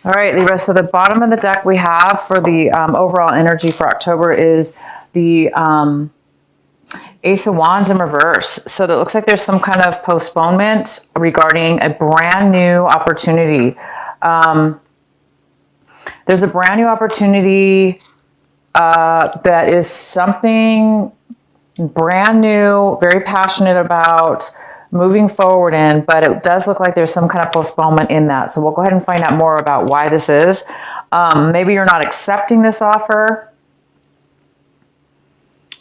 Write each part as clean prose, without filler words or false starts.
All right, Libra. So the bottom of the deck we have for the overall energy for October is the Ace of Wands in reverse. So it looks like there's some kind of postponement regarding a brand new opportunity. There's a brand new opportunity that is something brand new, very passionate about moving forward in, but it does look like there's some kind of postponement in that. So we'll go ahead and find out more about why this is. Maybe you're not accepting this offer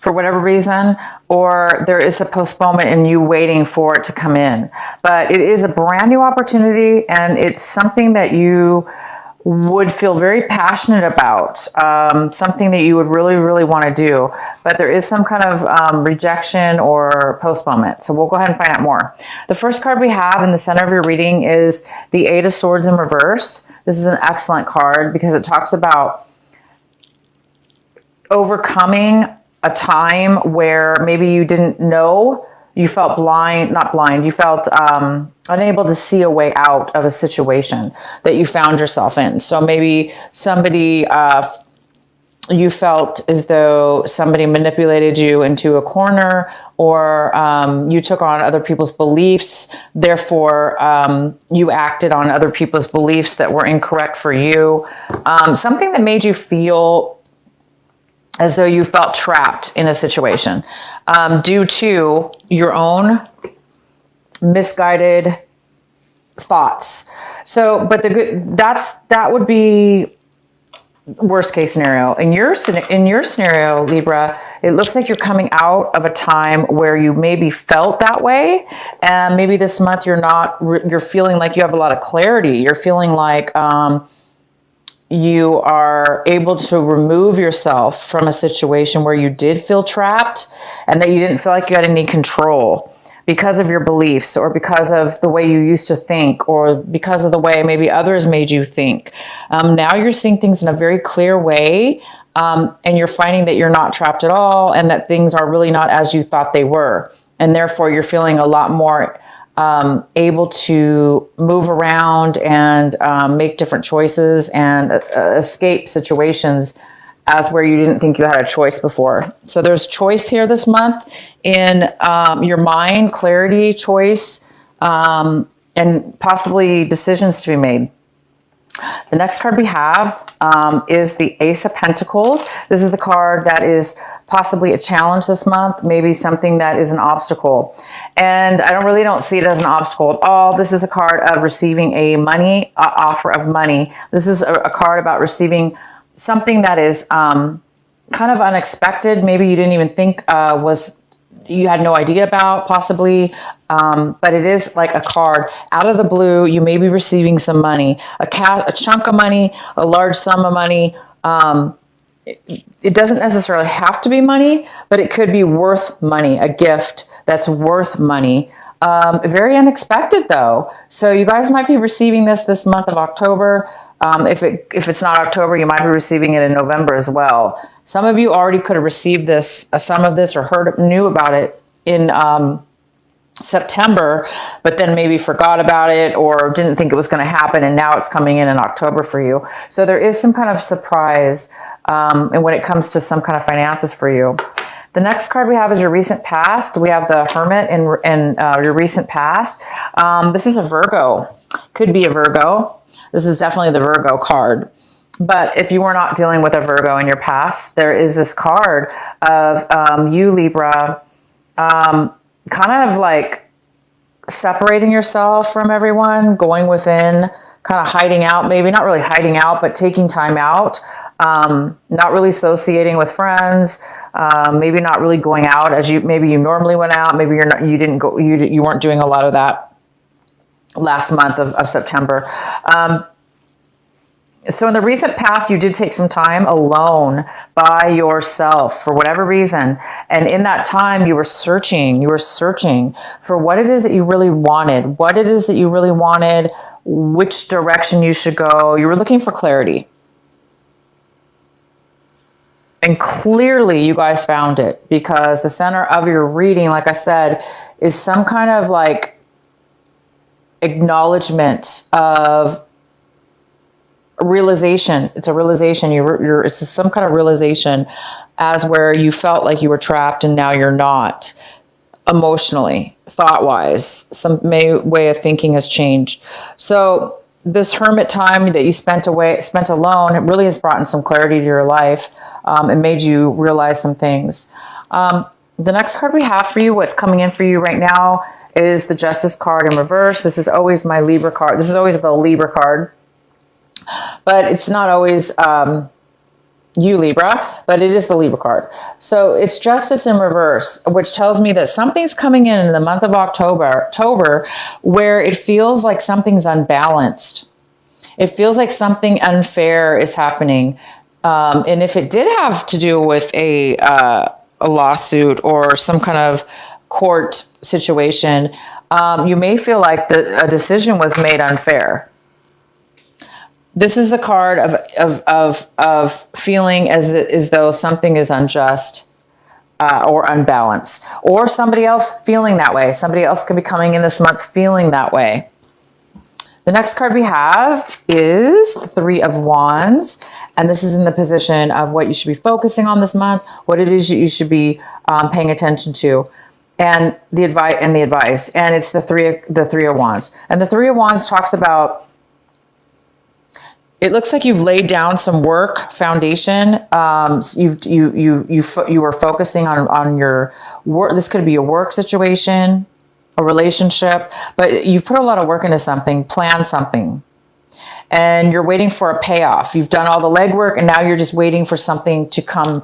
for whatever reason, or there is a postponement and you waiting for it to come in. But it is a brand new opportunity, and it's something that you would feel very passionate about, something that you would really, really want to do. But there is some kind of rejection or postponement. So we'll go ahead and find out more. The first card we have in the center of your reading is the Eight of Swords in reverse. This is an excellent card because it talks about overcoming a time where maybe you didn't know, you felt blind, not blind, you felt unable to see a way out of a situation that you found yourself in. So maybe somebody, you felt as though somebody manipulated you into a corner, or you took on other people's beliefs. Therefore, you acted on other people's beliefs that were incorrect for you. Something that made you feel as though you felt trapped in a situation due to your own misguided thoughts. So, but that would be worst case scenario. In your scenario, Libra, it looks like you're coming out of a time where you maybe felt that way, and maybe this month you're feeling like you have a lot of clarity. You're feeling like you are able to remove yourself from a situation where you did feel trapped and that you didn't feel like you had any control because of your beliefs, or because of the way you used to think, or because of the way maybe others made you think. Now you're seeing things in a very clear way, and you're finding that you're not trapped at all, and that things are really not as you thought they were. And therefore you're feeling a lot more able to move around and make different choices and escape situations as where you didn't think you had a choice before. So there's choice here this month in your mind, clarity, choice, and possibly decisions to be made. The next card we have is the Ace of Pentacles. This is the card that is possibly a challenge this month, maybe something that is an obstacle. And I really don't see it as an obstacle at all. This is a card of receiving a offer of money. This is a card about receiving something that is kind of unexpected. Maybe you didn't even think you had no idea about, possibly, but it is like a card out of the blue. You may be receiving some money, a chunk of money, a large sum of money. It doesn't necessarily have to be money, but it could be worth money, a gift that's worth money. Very unexpected though. So you guys might be receiving this month of October. If it's not October, you might be receiving it in November as well. Some of you already could have received some of this, or knew about it in September, but then maybe forgot about it or didn't think it was going to happen, and now it's coming in October for you. So there is some kind of surprise and when it comes to some kind of finances for you. The next card we have is your recent past. We have the Hermit in your recent past. This is a Virgo. Could be a Virgo. This is definitely the Virgo card. But if you were not dealing with a Virgo in your past, there is this card of you, Libra, kind of like separating yourself from everyone, going within, kind of hiding out, maybe not really hiding out, but taking time out, not really associating with friends, maybe not really going out as maybe you normally went out. Maybe you weren't doing a lot of that last month of September. So in the recent past, you did take some time alone by yourself for whatever reason. And in that time, you were searching for what it is that you really wanted, which direction you should go. You were looking for clarity. And clearly you guys found it, because the center of your reading, like I said, is some kind of like acknowledgement of realization. It's a realization. It's some kind of realization as where you felt like you were trapped and now you're not, emotionally, thought-wise. Some way of thinking has changed. So this hermit time that you spent alone, it really has brought in some clarity to your life. It made you realize some things. The next card we have for you, what's coming in for you right now, is the Justice card in reverse. This is always my Libra card. This is always the Libra card. But it's not always you, Libra, but it is the Libra card. So it's Justice in reverse, which tells me that something's coming in the month of October where it feels like something's unbalanced. It feels like something unfair is happening. And if it did have to do with a lawsuit or some kind of court situation, you may feel like a decision was made unfair. This is a card of feeling as though something is unjust or unbalanced, or somebody else feeling that way. Somebody else could be coming in this month feeling that way. The next card we have is the Three of Wands, and this is in the position of what you should be focusing on this month, what it is you should be paying attention to, and the advice. And it's the Three of Wands, and the Three of Wands talks about. It looks like you've laid down some work foundation. You were focusing on your work. This could be a work situation, a relationship, but you've put a lot of work into something, planned something, and you're waiting for a payoff. You've done all the legwork, and now you're just waiting for something to come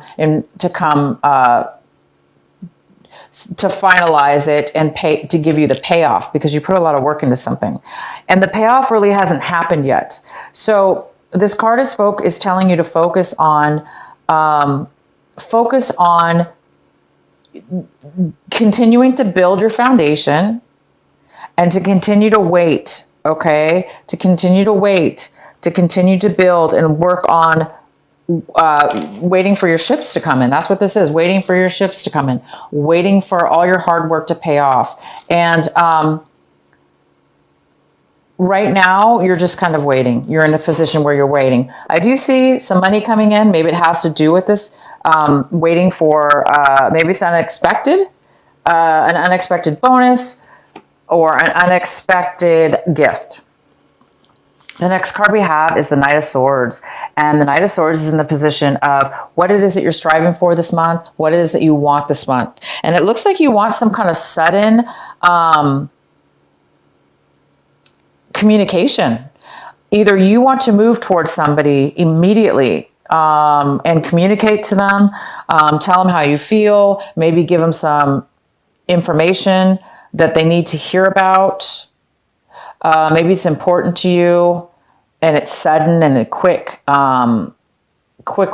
to finalize it and to give you the payoff, because you put a lot of work into something, and the payoff really hasn't happened yet. So this card is telling you to focus on continuing to build your foundation and to continue to wait. Okay, to continue to wait, to continue to build and work on waiting for your ships to come in. That's what this is, waiting for your ships to come in, waiting for all your hard work to pay off. And right now, you're just kind of waiting. You're in a position where you're waiting. I do see some money coming in. Maybe it has to do with this, waiting for, maybe it's unexpected, an unexpected bonus or an unexpected gift. The next card we have is the Knight of Swords. And the Knight of Swords is in the position of what it is that you're striving for this month, what it is that you want this month. And it looks like you want some kind of sudden communication. Either you want to move towards somebody immediately and communicate to them, tell them how you feel, maybe give them some information that they need to hear about. Maybe it's important to you and it's sudden and a quick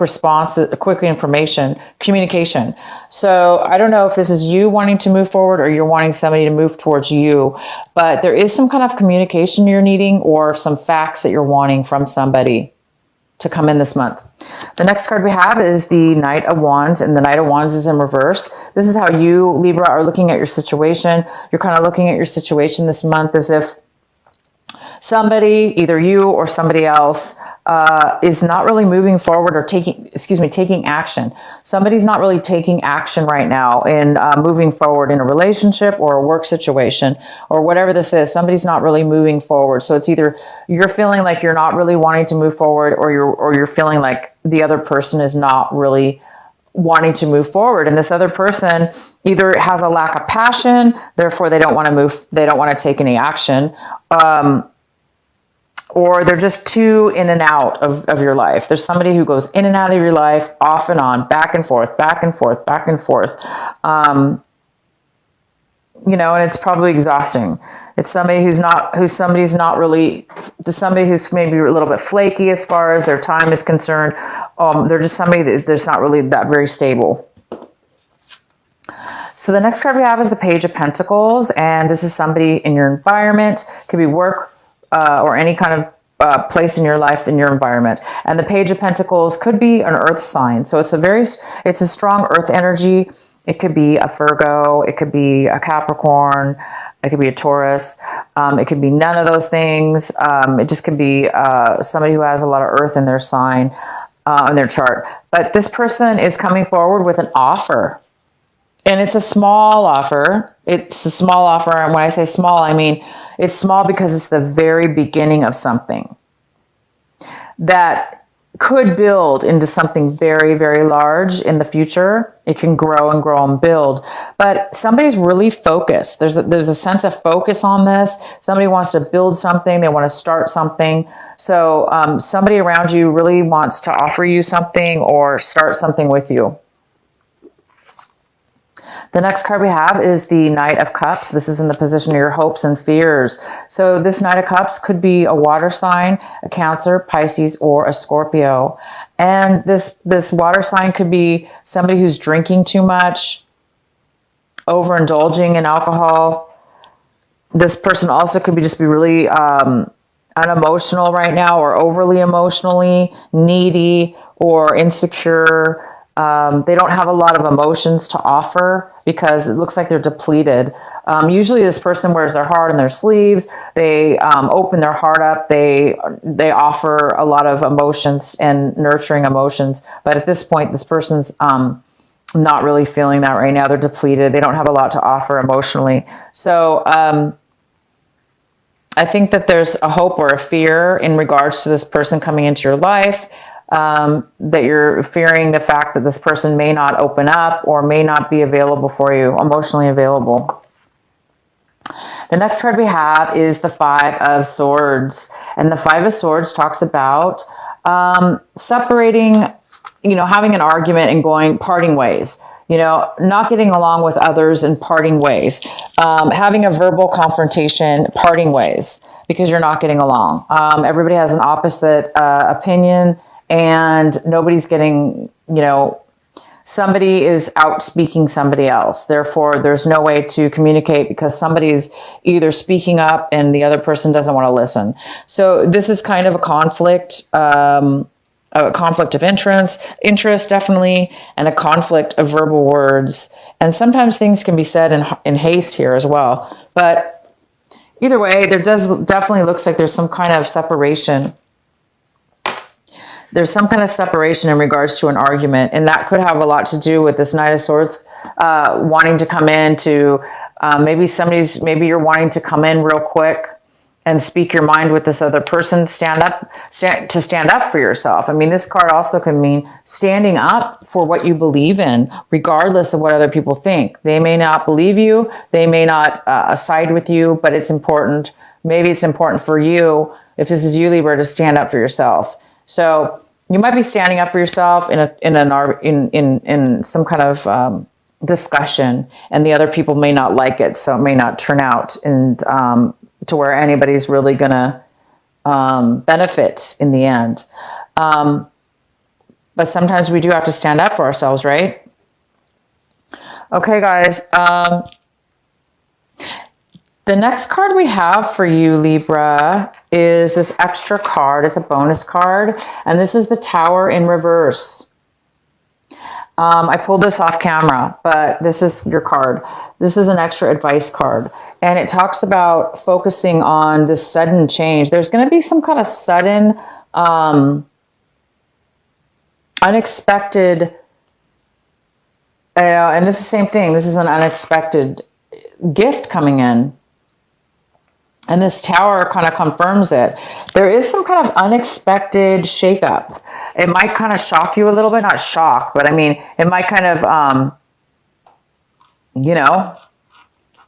response, quick information, communication. So I don't know if this is you wanting to move forward or you're wanting somebody to move towards you, but there is some kind of communication you're needing or some facts that you're wanting from somebody to come in this month. The next card we have is the Knight of Wands, and the Knight of Wands is in reverse. This is how you, Libra, are looking at your situation. You're kind of looking at your situation this month as if somebody, either you or somebody else, is not really moving forward or taking action. Somebody's not really taking action right now in moving forward in a relationship or a work situation or whatever this is. Somebody's not really moving forward. So it's either you're feeling like you're not really wanting to move forward, or you're feeling like the other person is not really wanting to move forward. And this other person either has a lack of passion, therefore they don't want to move, they don't want to take any action, or they're just too in and out of your life. There's somebody who goes in and out of your life, off and on, back and forth, back and forth, back and forth. And it's probably exhausting. It's somebody who's maybe a little bit flaky as far as their time is concerned. They're just somebody that's not really that very stable. So the next card we have is the Page of Pentacles, and this is somebody in your environment. It could be work, or any kind of place in your life, in your environment. And the Page of Pentacles could be an earth sign. So it's a strong earth energy. It could be a Virgo. It could be a Capricorn. It could be a Taurus. It could be none of those things. It just could be somebody who has a lot of earth in their sign, in their chart. But this person is coming forward with an offer. And it's a small offer. It's a small offer. And when I say small, I mean it's small because it's the very beginning of something that could build into something very, very large in the future. It can grow and grow and build. But somebody's really focused. There's a sense of focus on this. Somebody wants to build something. They want to start something. So somebody around you really wants to offer you something or start something with you. The next card we have is the Knight of Cups. This is in the position of your hopes and fears. So this Knight of Cups could be a water sign, a Cancer, Pisces, or a Scorpio. And this water sign could be somebody who's drinking too much, overindulging in alcohol. This person also could be really unemotional right now, or overly emotionally needy or insecure. They don't have a lot of emotions to offer because it looks like they're depleted. Usually this person wears their heart on their sleeves. They open their heart up. They offer a lot of emotions and nurturing emotions. But at this point, this person's not really feeling that right now. They're depleted. They don't have a lot to offer emotionally. So I think that there's a hope or a fear in regards to this person coming into your life. That you're fearing the fact that this person may not open up or may not be available for you, emotionally available. The next card we have is the Five of Swords. And the Five of Swords talks about separating, having an argument and parting ways. Not getting along with others and parting ways. Having a verbal confrontation, parting ways, because you're not getting along. Everybody has an opposite opinion. And nobody's getting, somebody is out speaking somebody else. Therefore, there's no way to communicate because somebody's either speaking up and the other person doesn't want to listen. So this is kind of a conflict of interest, definitely, and a conflict of verbal words. And sometimes things can be said in haste here as well. But either way, there definitely looks like there's some kind of separation. There's some kind of separation in regards to an argument, and that could have a lot to do with this Knight of Swords wanting to come in to maybe you're wanting to come in real quick and speak your mind with this other person. Stand up for yourself. I mean, this card also can mean standing up for what you believe in, regardless of what other people think. They may not believe you, they may not side with you, but it's important. Maybe it's important for you, if this is you, Libra, to stand up for yourself. So you might be standing up for yourself in some kind of discussion, and the other people may not like it, so it may not turn out and to where anybody's really going to benefit in the end. But sometimes we do have to stand up for ourselves, right? Okay, guys. The next card we have for you, Libra, is this extra card. It's a bonus card, and this is the Tower in reverse. I pulled this off camera, but this is your card. This is an extra advice card, and it talks about focusing on this sudden change. There's going to be some kind of sudden, unexpected, and this is the same thing. This is an unexpected gift coming in. And this tower kind of confirms it. There is some kind of unexpected shakeup. It might kind of shock you a little bit. Not shock, but I mean, it might kind of,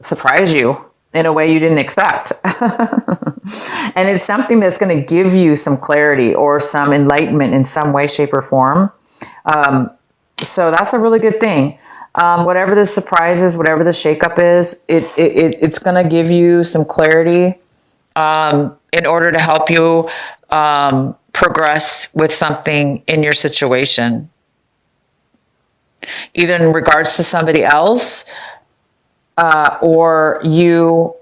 surprise you in a way you didn't expect. And it's something that's going to give you some clarity or some enlightenment in some way, shape, or form. So that's a really good thing. Whatever the surprise is, whatever the shakeup is, it's going to give you some clarity in order to help you progress with something in your situation, either in regards to somebody else or you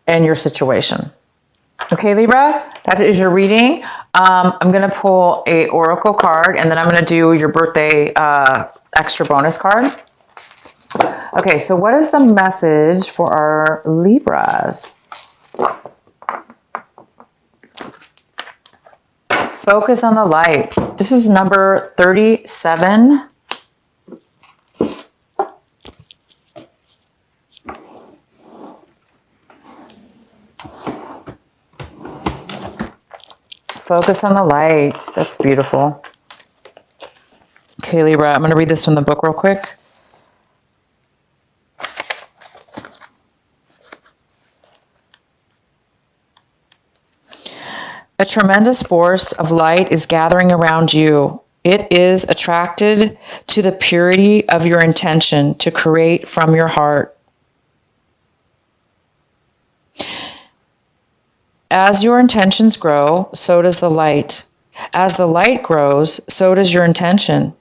and your situation. Okay, Libra, that is your reading. I'm going to pull a oracle card, and then I'm going to do your birthday extra bonus card. Okay, so what is the message for our Libras? Focus on the light. This is number 37. Focus on the light. That's beautiful. Okay, Libra, I'm going to read this from the book real quick. A tremendous force of light is gathering around you. It is attracted to the purity of your intention to create from your heart. As your intentions grow, so does the light. As the light grows, so does your intention.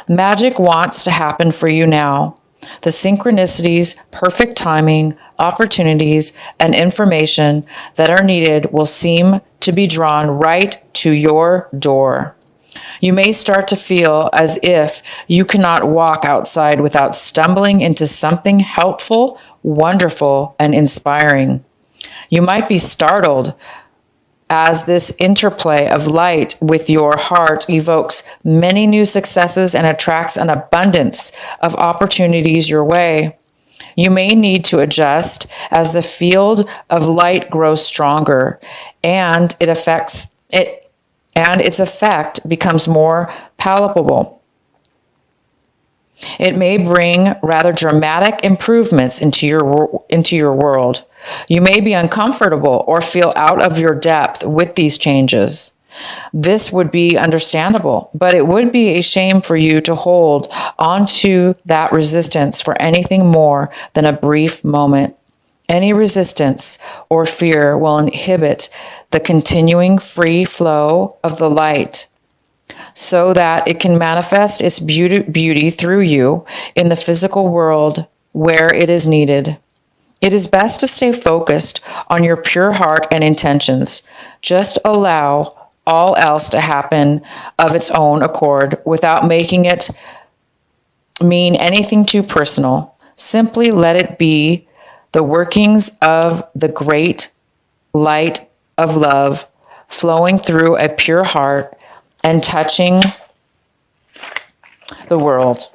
Magic wants to happen for you now. The synchronicities, perfect timing, opportunities, and information that are needed will seem to be drawn right to your door. You may start to feel as if you cannot walk outside without stumbling into something helpful, wonderful, and inspiring. You might be startled as this interplay of light with your heart evokes many new successes and attracts an abundance of opportunities your way. You may need to adjust as the field of light grows stronger and its effect becomes more palpable. It may bring rather dramatic improvements into your world. You may be uncomfortable or feel out of your depth with these changes. This would be understandable, but it would be a shame for you to hold onto that resistance for anything more than a brief moment. Any resistance or fear will inhibit the continuing free flow of the light so that it can manifest its beauty through you in the physical world where it is needed. It is best to stay focused on your pure heart and intentions. Just allow all else to happen of its own accord without making it mean anything too personal. Simply let it be the workings of the great light of love flowing through a pure heart and touching the world.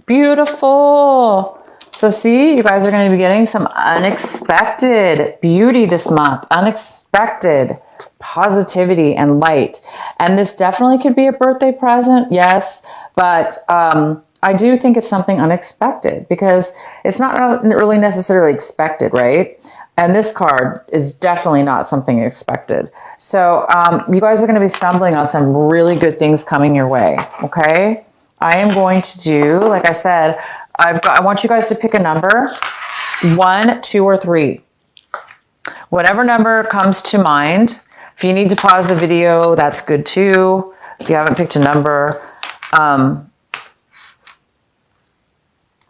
Beautiful. So see, you guys are going to be getting some unexpected beauty this month, unexpected positivity and light. And this definitely could be a birthday present, yes, but I do think it's something unexpected because it's not really necessarily expected, right? And this card is definitely not something expected. So you guys are going to be stumbling on some really good things coming your way, okay? I am going to do, like I said, I want you guys to pick a number, 1, 2, or 3. Whatever number comes to mind. If you need to pause the video, that's good too. If you haven't picked a number.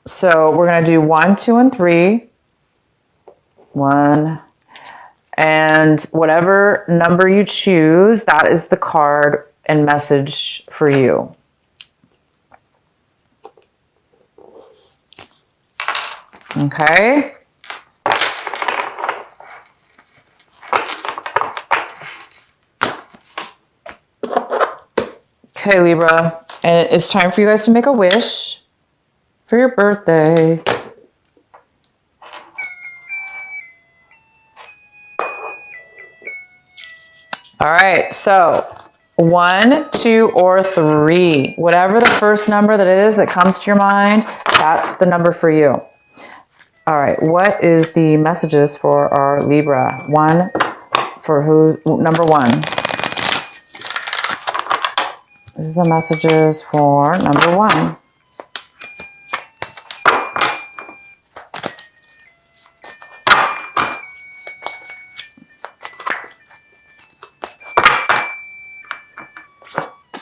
So we're going to do 1, 2, and 3. 1. And whatever number you choose, that is the card and message for you. Okay. Okay, Libra. And it's time for you guys to make a wish for your birthday. All right, so 1, 2, or 3. Whatever the first number that it is that comes to your mind, that's the number for you. All right, what is the messages for our Libra? Number 1. This is the messages for number 1.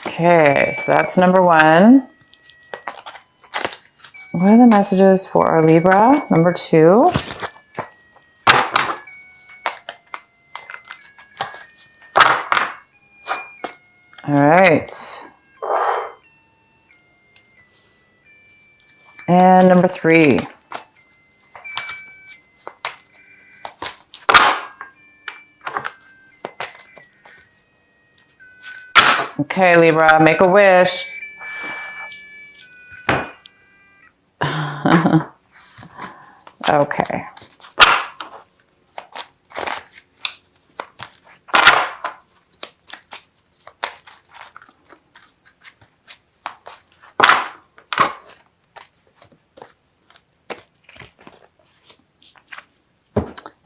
Okay, so that's number 1. What are the messages for our Libra? Number 2. All right. And number 3. Okay, Libra, make a wish. Okay.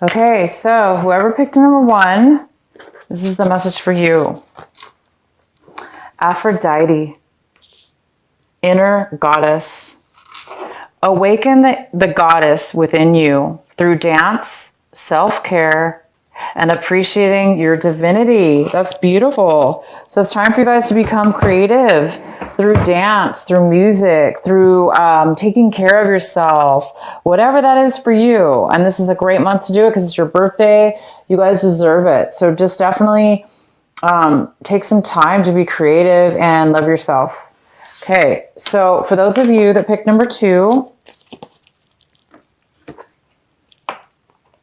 Okay, so whoever picked number 1, this is the message for you. Aphrodite, inner goddess. Awaken the goddess within you through dance, self-care, and appreciating your divinity. That's beautiful. So it's time for you guys to become creative through dance, through music, through taking care of yourself, whatever that is for you. And this is a great month to do it because it's your birthday. You guys deserve it. So just definitely take some time to be creative and love yourself. Okay, so for those of you that picked number 2,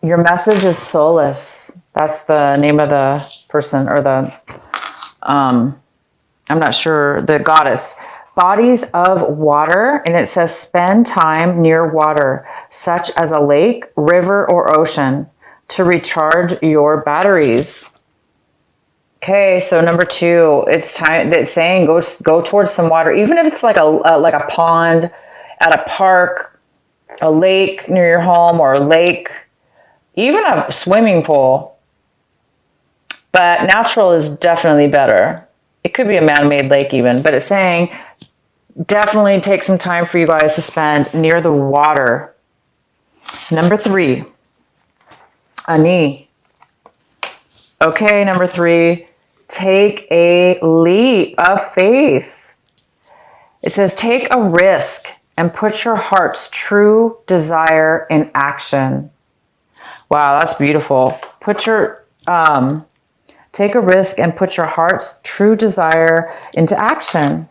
your message is solace. That's the name of the person, or the, I'm not sure, the goddess. Bodies of water, and it says spend time near water, such as a lake, river, or ocean, to recharge your batteries. Okay, so number 2, it's time. It's saying go towards some water, even if it's like a pond, at a park, a lake near your home, or a lake, even a swimming pool. But natural is definitely better. It could be a man-made lake even, but it's saying definitely take some time for you guys to spend near the water. Number 3, Ani. Okay, number 3. Take a leap of faith. It says, take a risk and put your heart's true desire in action. Wow, that's beautiful. Take a risk and put your heart's true desire into action.